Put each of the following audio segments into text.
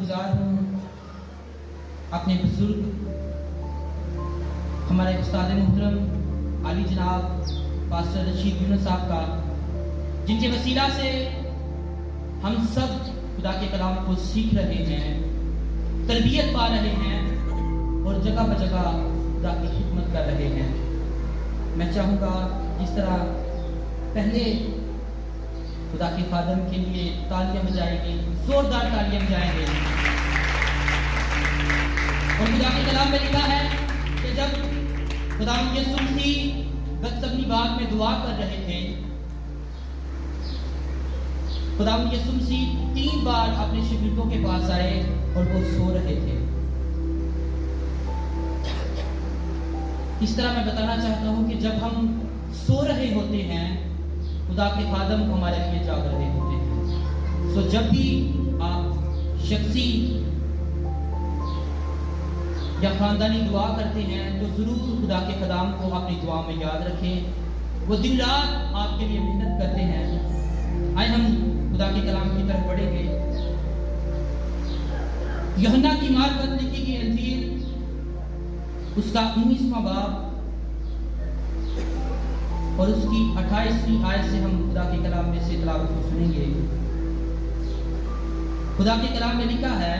शुक्रगुजार हूँ अपने बुजुर्ग हमारे उस्ताद मोहतरम आली जनाब पास्टर रशीद यूनुस साहब का, जिनके वसीला से हम सब खुदा के कलाम को सीख रहे हैं, तरबियत पा रहे हैं और जगह ब जगह खुदा की खिदमत कर रहे हैं। मैं चाहूँगा जिस तरह पहले खुदा के खादम के लिए तालियां बजाएंगे, जोरदार तालियां बजाएंगे। और खुदा के कलाम में लिखा है कि जब खुदा यीशु मसीह गतसमनी बाग में दुआ कर रहे थे, खुदा यीशु मसीह 3 बार अपने शिगिर्दों के पास आए और वो सो रहे थे। इस तरह मैं बताना चाहता हूं कि जब हम सो रहे होते हैं, खुदा के खादम हमारे लिए जाग रहे होते हैं। सो जब भी आप शख्सी या खानदानी दुआ करते हैं तो जरूर खुदा के कलाम को अपनी दुआ में याद रखें। वो दिन रात आपके लिए मेहनत करते हैं। आइए हम खुदा के कलाम की तरफ बढ़ेंगे। यूहन्ना की मार्फत लिखी गई अंजील उसका 19वां बाब और उसकी 28वीं आयत से हम खुदा के कलाम में से तिलावत को सुनेंगे। खुदा के कलाम में लिखा है,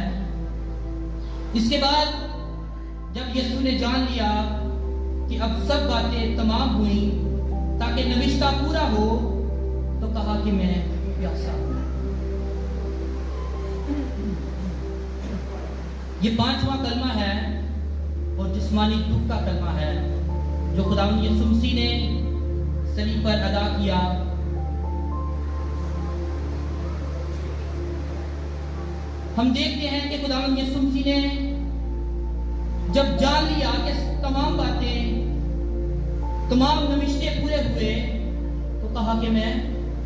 इसके बाद जब यीशु ने जान लिया कि अब सब बातें तमाम हुई ताकि नविश्ता पूरा हो, तो कहा कि मैं प्यासा हूं। ये 5वां कलमा है और जिस्मानी दुख का कलमा है जो खुदावंद यीशु मसीह ने सलीब पर अदा किया। हम देखते हैं कि खुदावंद यीशु मसीह ने जब जान लिया कि तमाम बातें, तमाम नविश्ते पूरे हुए, तो कहा कि मैं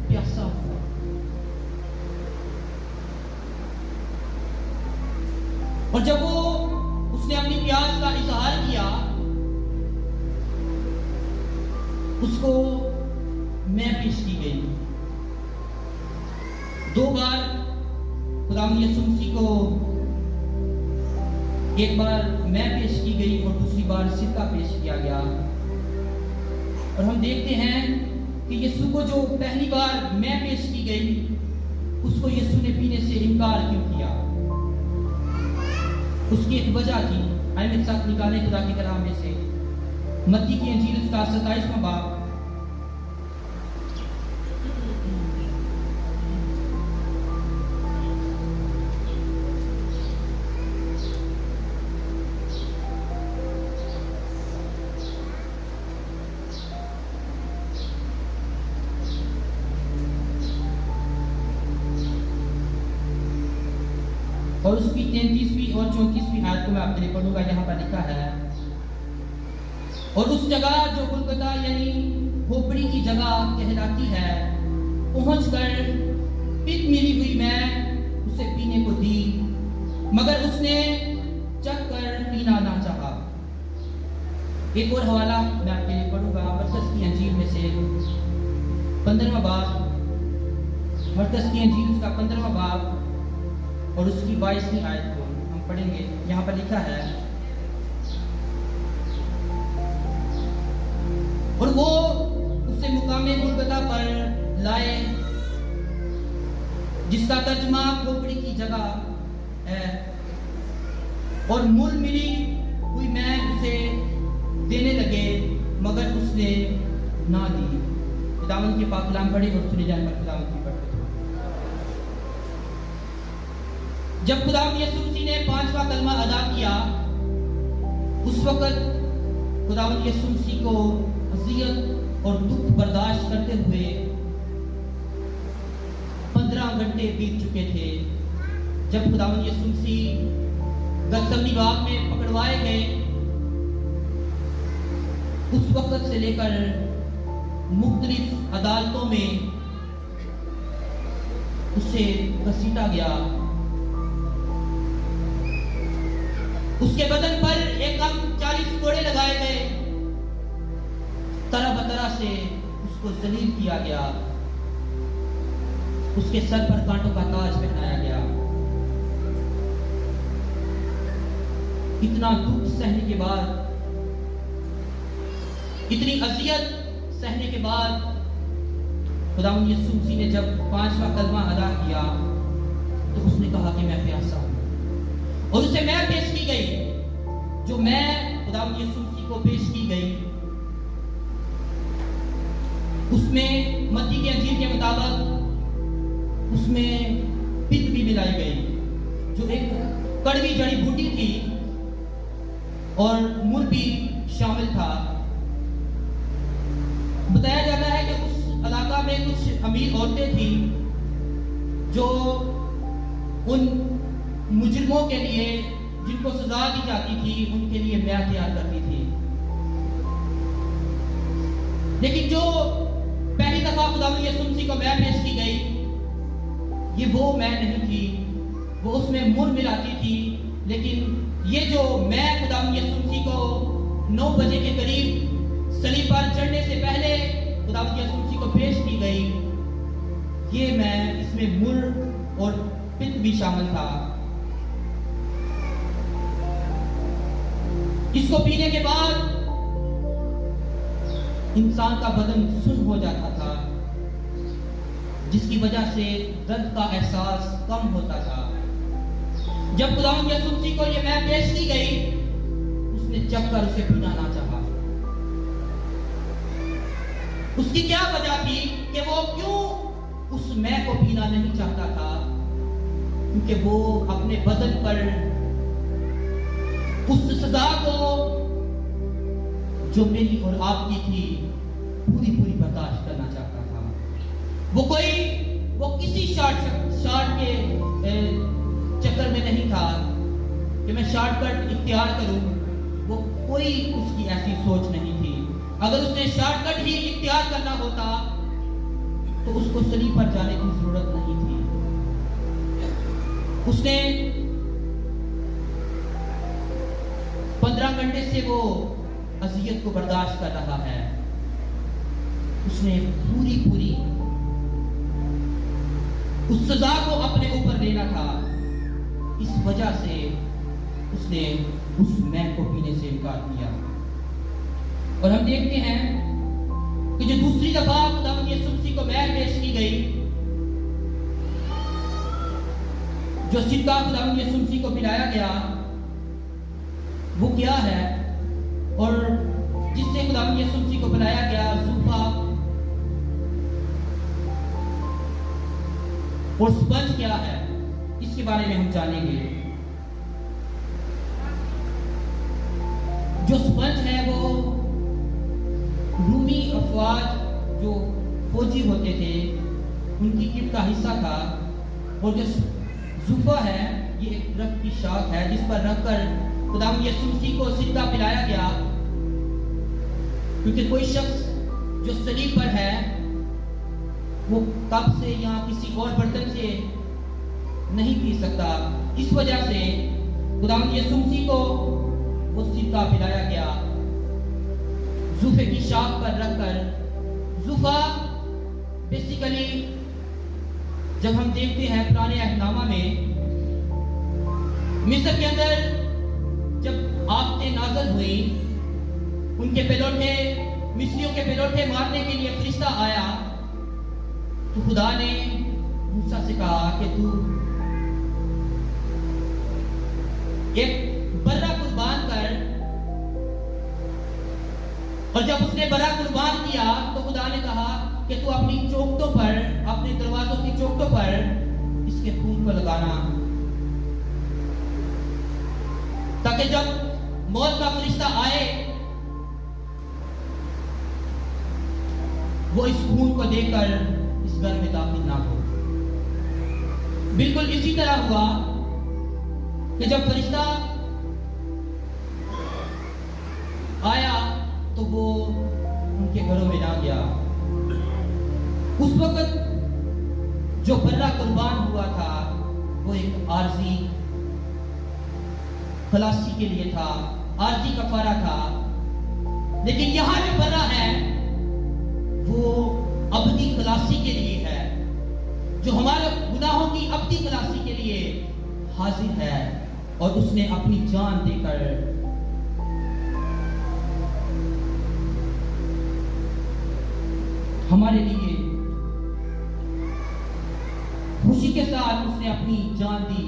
प्यासा हूं। और जब उसने अपनी प्यास का इजहार किया, उसको मैं पेश की गई। 2 बार खुदावंद यीशु मसीह को, एक बार मैं पेश की गई और दूसरी बार सिरका पेश किया गया। और हम देखते हैं कि यीशु को जो पहली बार मैं पेश की गई, उसको यीशु ने पीने से इनकार क्यों किया? उसकी एक वजह थी। आइए मेरे साथ निकाले खुदा के कलाम में से मत्ती की अंजील उसका 27वां बाब और उसकी 33वीं और 34वीं आयत को मैं आपके लिए पढ़ूंगा। यहाँ पर लिखा है, और उस जगह जो गुलगुता यानी खोपड़ी की जगह कहलाती है, पहुंचकर पिक मिली हुई मैं उसे पीने को दी, मगर उसने चख कर पीना ना चाहा। एक और हवाला मैं आपके लिए पढ़ूंगा मरकस की अंजील में से 15वां बाब, मरकस की अंजील उसका 15वां बाब और उसकी 22वीं आयत को हम पढ़ेंगे। यहाँ पर लिखा है, और वो उसे मुकामे गुलगुता पर लाए, जिसका तर्जमा खोपड़ी की जगह है, और मूल मिली हुई मैं उसे देने लगे, मगर उसने ना दी। खुदावंद के पाक कलाम पढ़े और सुने जाने पर खुदावंद की पढ़ते। जब खुदावंद यीशु मसीह ने 5वां कलमा अदा किया, उस वक्त खुदावंद यीशु मसीह को अज़ियत और दुख बर्दाश्त करते हुए 15 घंटे बीत चुके थे। जब खुदावंद यीशु मसीह गतसमनी बाग में पकड़वाए गए, उस वक्त से लेकर मुख्तलिफ अदालतों में उसे घसीटा गया। उसके बदन पर एकम 40 कोड़े लगाए गए, तरह बतरा से उसको जलील किया गया, उसके सर पर कांटों का ताज पहनाया गया। इतना दुख सहने के बाद, इतनी अजियत सहने के बाद खुदावंद यीशु मसीह ने जब 5वां कलमा अदा किया तो उसने कहा कि मैं प्यासा हूं, और उसे मैं पेश की गई, जो मैं खुदावंद यीशु मसीह को पेश की गई, उसमें मत्ती के अंजील के मुताबिक उसमें पित्त भी मिलाई गई, जो एक कड़वी जड़ी बूटी थी, और मुर भी शामिल था। बताया जाता है कि उस इलाका में कुछ अमीर औरतें थी जो उन मुजरिमों के लिए जिनको सजा दी जाती थी उनके लिए म्याह तैयार करती थी। लेकिन जो पहली दफा खुदावंद यीशु मसीह को म्याह पेश की गई, ये वो मैं नहीं थी, वो उसमें मुर मिलाती थी। लेकिन ये जो मैं खुदावंद यीशु मसीह को 9 बजे के करीब सलीब पर चढ़ने से पहले खुदावंद यीशु मसीह को पेश की गई, ये मैं, इसमें मुर और पित्त भी शामिल था। इसको पीने के बाद इंसान का बदन सुन्न हो जाता था, जिसकी वजह से दर्द का एहसास कम होता था। जब खुदावंद यीशु मसीह को ये मैं पेश की गई, उसने चखकर उसे पीना ना चाहा। उसकी क्या वजह थी कि वो क्यों उस मैं को पीना नहीं चाहता था? क्योंकि वो अपने बदन पर उस सजा को जो मेरी और आपकी थी पूरी पूरी बर्दाश्त करना चाहता था। वो किसी शॉर्ट के चक्कर में नहीं था कि मैं शॉर्टकट इख्तियार करूं। वो कोई उसकी ऐसी सोच नहीं थी। अगर उसने शॉर्टकट ही इख्तियार करना होता तो उसको सलीब पर जाने की जरूरत नहीं थी। उसने 15 घंटे से वो अजियत को बर्दाश्त कर रहा है। उसने पूरी उस सजा को अपने ऊपर लेना था। इस वजह से उसने उस मैं को पीने से इनकार किया। और हम देखते हैं कि जो दूसरी दफा खुदावंद यीशु मसीह को मैं पेश की गई, जो सिक्का खुदावंद यीशु मसीह को पिलाया गया, वो क्या है? और जिससे खुदावंद यीशु मसीह को पिलाया गया, ज़ूफा और स्पंज क्या है, इसके बारे में हम जानेंगे। जो स्पंज है वो रूमी अफवाज जो फौजी होते थे उनकी किट का हिस्सा था। और जो ज़ूफा है ये एक दरख्त की शाख है जिस पर रखकर खुदावंद यीशु मसीह को सिक्का पिलाया गया, क्योंकि कोई शख्स जो सलीब पर है वो कप से या किसी और बर्तन से नहीं पी सकता। इस वजह से खुदावंद यीशु मसीह को वो सिक्का पिलाया गया ज़ूफे की शाख पर रखकर। ज़ूफा बेसिकली जब हम देखते हैं पुराने अहदनामा में, मिस्र के अंदर जब आफतें नाज़िल हुई, उनके पेलोठे, मिस्रियों के पेलोठे मारने के लिए फरिश्ता आया, तो खुदा ने मूसा से कहा कि तू एक बर्रा कुर्बान कर। और जब उसने बर्रा कुर्बान किया तो खुदा ने कहा कि तू अपनी चौखटों पर, अपने दरवाजों की चौखटों पर इसके खून को लगाना, ताकि जब मौत का फरिश्ता आए वो इस खून को देखकर इस घर में दाखिल ना हो। बिल्कुल इसी तरह हुआ कि जब फरिश्ता आया तो वो उनके घरों में ना गया। उस वक्त जो बर्रा कुर्बान हुआ था वो एक आर्जी खलासी के लिए था, आर्जी कफारा था। लेकिन यहां जो बर्रा है वो अबदी खलासी के लिए है, जो हमारे गुनाहों की अबदी खलासी के लिए हाजिर है और उसने अपनी जान देकर हमारे लिए खुशी के साथ उसने अपनी जान दी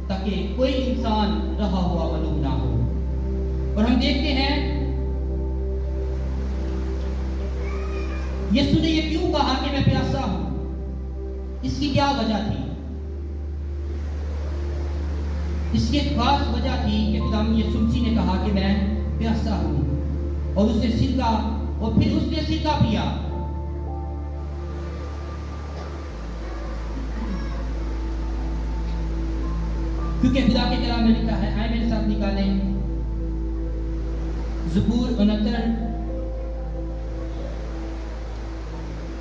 ताकि कोई इंसान रहा हुआ मालूम ना हो। और हम देखते हैं यीशु ने ये क्यों कहा कि मैं प्यासा हूं, इसकी क्या वजह थी? इसकी खास वजह थी कि खुदावंद यीशु मसीह ने कहा कि मैं प्यासा हूं और उसने सिरका और फिर उसने सिरका पिया। क्योंकि खुदा के कलाम में लिखा है, आए मेरे साथ निकालें ज़बूर 69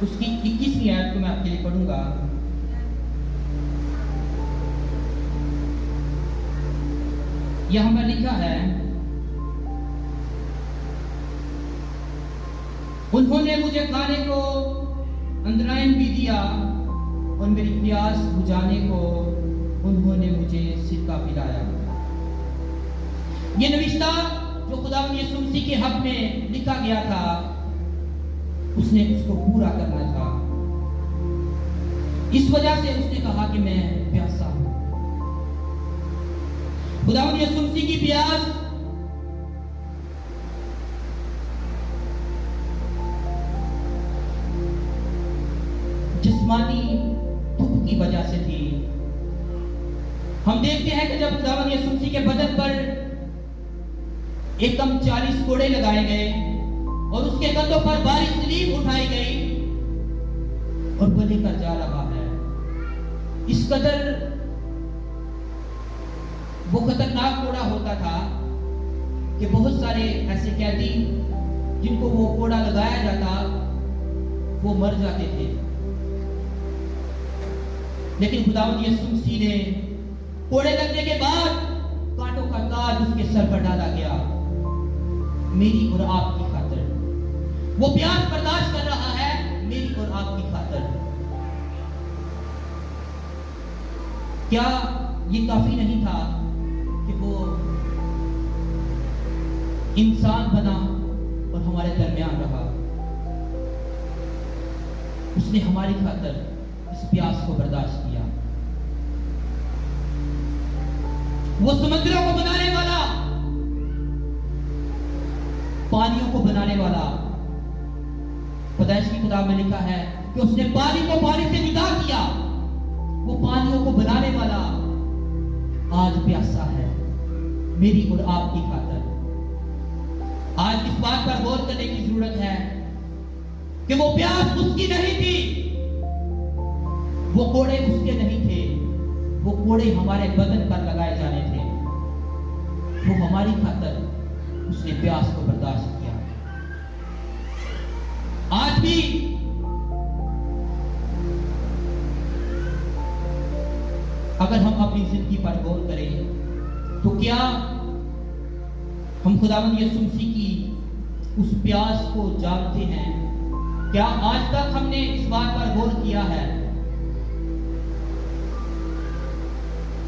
उसकी 21वीं आयत को मैं आपके लिए पढ़ूंगा। यहां पर लिखा है, उन्होंने मुझे खाने को अंदराइन भी दिया और मेरी प्यास बुझाने को उन्होंने मुझे सिरका पिलाया। ये नविश्ता जो खुदावंद यीशु मसीह के हक में लिखा गया था, उसने उसको पूरा करना था। इस वजह से उसने कहा कि मैं प्यासा हूं। खुदावंद यीशु मसीह की प्यास जिस्मानी दुख की वजह से थी। हम देखते हैं कि जब खुदावंद यीशु मसीह के बदन पर एकदम 40 कोड़े लगाए गए और उसके कंधों पर भारी सलीब उठाई गई और वो लेकर जा रहा है, इस कदर वो खतरनाक कोड़ा होता था कि बहुत सारे ऐसे कैदी जिनको वो कोड़ा लगाया जाता वो मर जाते थे। लेकिन खुदावंद यीशु मसीह ने कोड़े लगने के बाद कांटों का ताज उसके सर पर डाला गया, मेरी और आपकी खातिर। वो प्यास बर्दाश्त कर रहा है मेरी और आपकी खातिर। क्या ये काफी नहीं था कि वो इंसान बना और हमारे दरमियान रहा? उसने हमारी खातिर इस प्यास को बर्दाश्त किया। वो समुद्रों को बनाने वाला, पानियों को बनाने वाला, पैदाइश की किताब में लिखा है कि उसने पानी को पानी से जुदा किया। वो पानियों को बनाने वाला आज प्यासा है मेरी और आपकी खातिर। आज इस बात पर गौर करने की जरूरत है कि वो प्यास उसकी नहीं थी, वो कोड़े उसके नहीं थे, वो कोड़े हमारे बदन पर लगाए जाने थे। वो हमारी खातिर उसने प्यास को बर्दाश्त किया। आज भी अगर हम अपनी जिंदगी पर गौर करें तो क्या हम खुदावंद यीशु मसीह की उस प्यास को जानते हैं? क्या आज तक हमने इस बात पर गौर किया है?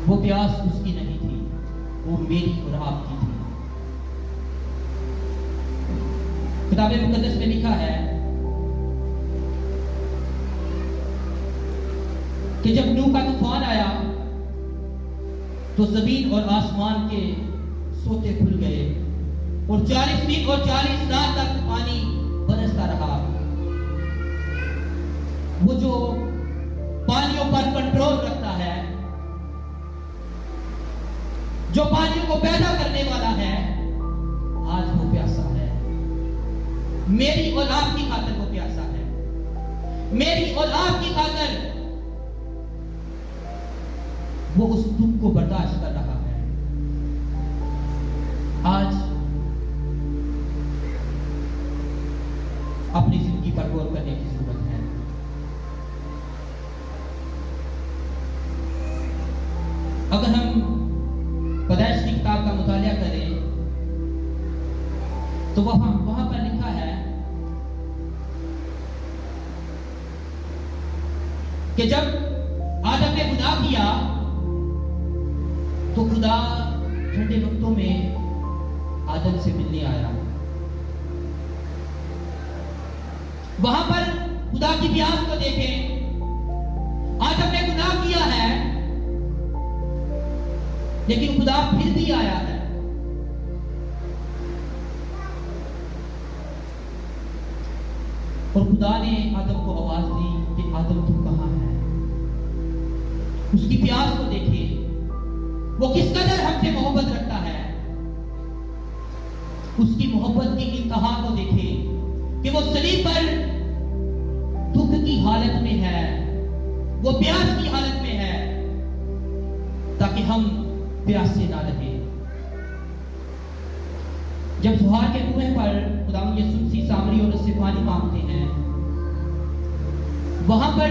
वो प्यास उसकी नहीं थी, वो मेरी और आपकी थी। किताब मुकद्दस में लिखा है कि जब नूह का तूफान आया तो जमीन और आसमान के सोते खुल गए और 40 दिन और 40 रात तक पानी बरसता रहा। वो जो पानियों पर कंट्रोल रखता है, जो पानियों को पैदा करने वाला है, आज वो प्यासा है। मेरी और आपकी खातिर वो प्यासा है। मेरी और आपकी खातिर वो उस दुख को बर्दाश्त कर रहा है। आज अपनी जिंदगी पर गौर करने की जरूरत है। अगर हम पैदाइश की किताब का मुतालिया करें तो वहां पर लिखा है कि जब आदम ने गुनाह किया तो खुदा ठंडे वक्तों में आदम से मिलने आया। वहां पर खुदा की प्यास को देखें। आदम ने गुनाह किया है, लेकिन खुदा फिर भी आया है। और खुदा ने आदम को आवाज दी कि आदम तू कहां है। उसकी प्यास को देखिए, वो किस कदर हमसे मोहब्बत रखता है। उसकी मोहब्बत की इंतहा को देखें कि वो सलीब पर दुख की हालत में है, वो प्यास की हालत में है, ताकि हम प्यासे ना रहे। जब सुहार के कुएं पर खुदावंद यीशु मसीह सामरी औरत से पानी मांगते हैं, वहां पर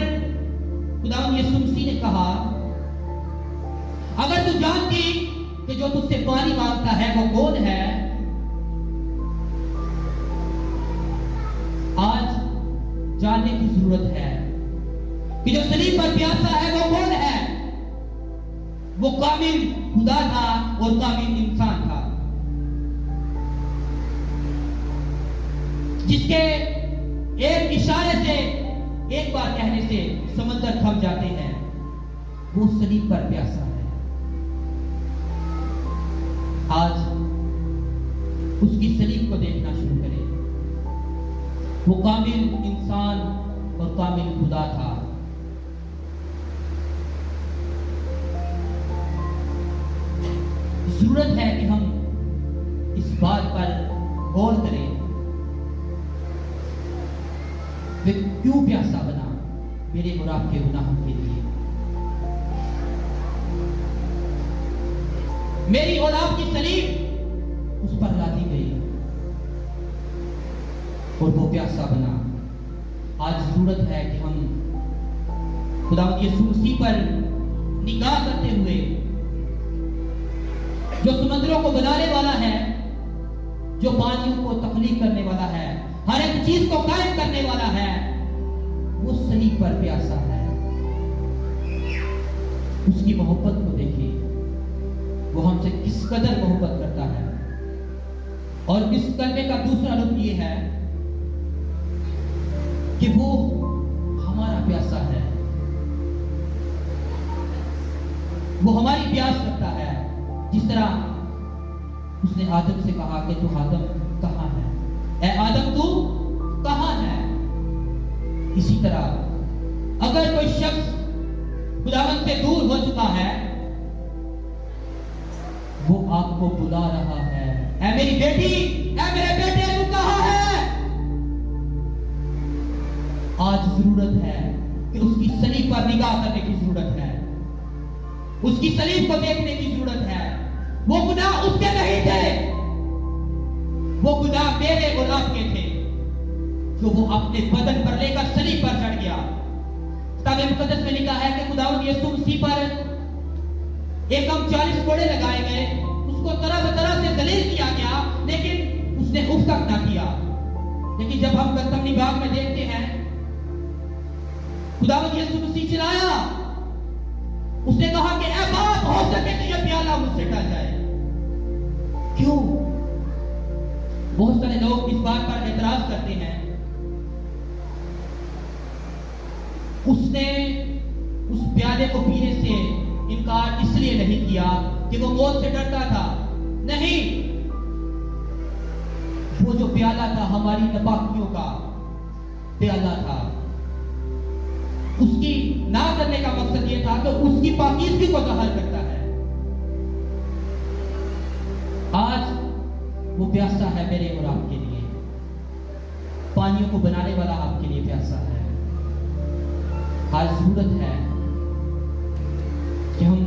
खुदावंद यीशु मसीह ने कहा, अगर तू जानती कि जो तुझसे पानी मांगता है वो कौन है, आज जानने की जरूरत है कि जो सलीब पर प्यासा है वो कौन है। वो कामिल खुदा था और कामिल इंसान था, जिसके एक इशारे से, एक बार कहने से समंदर थम जाते हैं। वो सलीब पर प्यासा है। आज उसकी सलीब को देखना शुरू करें। वो कामिल इंसान और कामिल खुदा था। जरूरत है कि हम इस बात पर गौर करें, वे क्यों प्यासा बना मेरे और आपके गुनाहों के लिए। मेरी और आपकी सलीब उस पर लादी गई और वो प्यासा बना। आज जरूरत है कि हम खुदावंद यीशु मसीह पर निगाह करते हुए, जो समुद्रों को बनाने वाला है, जो पानियों को तख्लीक करने वाला है, हर एक चीज को कायम करने वाला है, वो सलीब पर प्यासा है। उसकी मोहब्बत को देखिए, वो हमसे किस कदर मोहब्बत करता है। और इस करने का दूसरा रूप ये है कि वो हमारा प्यासा है, वो हमारी प्यास करता है। जिस तरह उसने आदम से कहा कि तू आदम कहां है, ए आदम तू कहां है। इसी तरह अगर कोई शख्स खुदावंद से दूर हो चुका है, वो आपको बुला रहा है, ऐ मेरी बेटी, ऐ मेरे बेटे तू कहां है। आज जरूरत है कि उसकी सलीब पर निगाह करने की जरूरत है, उसकी सलीब को देखने की जरूरत है। वो गुनाह उसके नहीं थे, वो गुनाह मेरे और आपके थे, जो वो अपने बदन पर लेकर सलीब पर चढ़ गया। किताब मुकद्दस में लिखा है कि खुदावंद यीशु मसीह पर एकम 40 कोड़े लगाए गए, उसको तरह तरह से दलील किया गया, लेकिन उसने उफ तक ना किया। लेकिन जब हम गत्समनी बाग में देखते हैं, खुदावंद यीशु मसीह चिल्लाया, उसने कहा कि ऐ बाप, हो सके तो यह प्याला मुझसे टल जाए। क्यों? बहुत सारे लोग इस बात पर एतराज करते हैं, उसने उस प्याले को पीने से इनकार इसलिए नहीं किया कि वो मौत से डरता था। नहीं, वो जो प्याला था हमारी नापाकियों का प्याला था। उसकी ना करने का मकसद यह था कि उसकी पाकीज़गी को ज़ाहिर करता है। आज वो प्यासा है मेरे और आपके लिए, पानियों को बनाने वाला आपके लिए प्यासा है। आज जरूरत है कि हम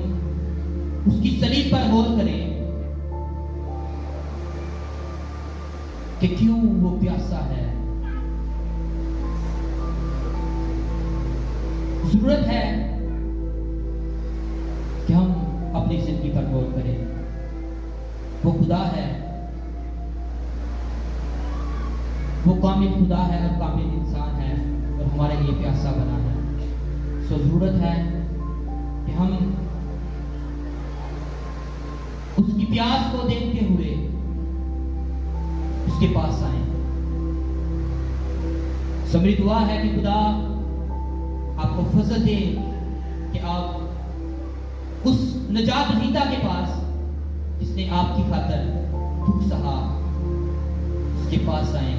उसकी सलीब पर गौर करें कि क्यों वो प्यासा है। जरूरत है कि हम अपनी जिंदगी पर गौर करें। वो खुदा है, वो कामिल खुदा है और कामिल इंसान है और हमारे लिए प्यासा बना है। सो जरूरत है कि हम उसकी प्यास को देखते हुए उसके पास आए। समृद्ध दुआ है कि खुदा आपको फजल दे कि आप उस नजात रहीता के पास जिसने आपकी खातर दुख सहा, उसके पास आए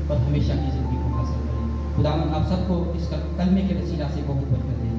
और हमेशा की जिंदगी को हासिल करें। खुदा आप सबको इस कलमे के वसीला से बहुत बरकत दें।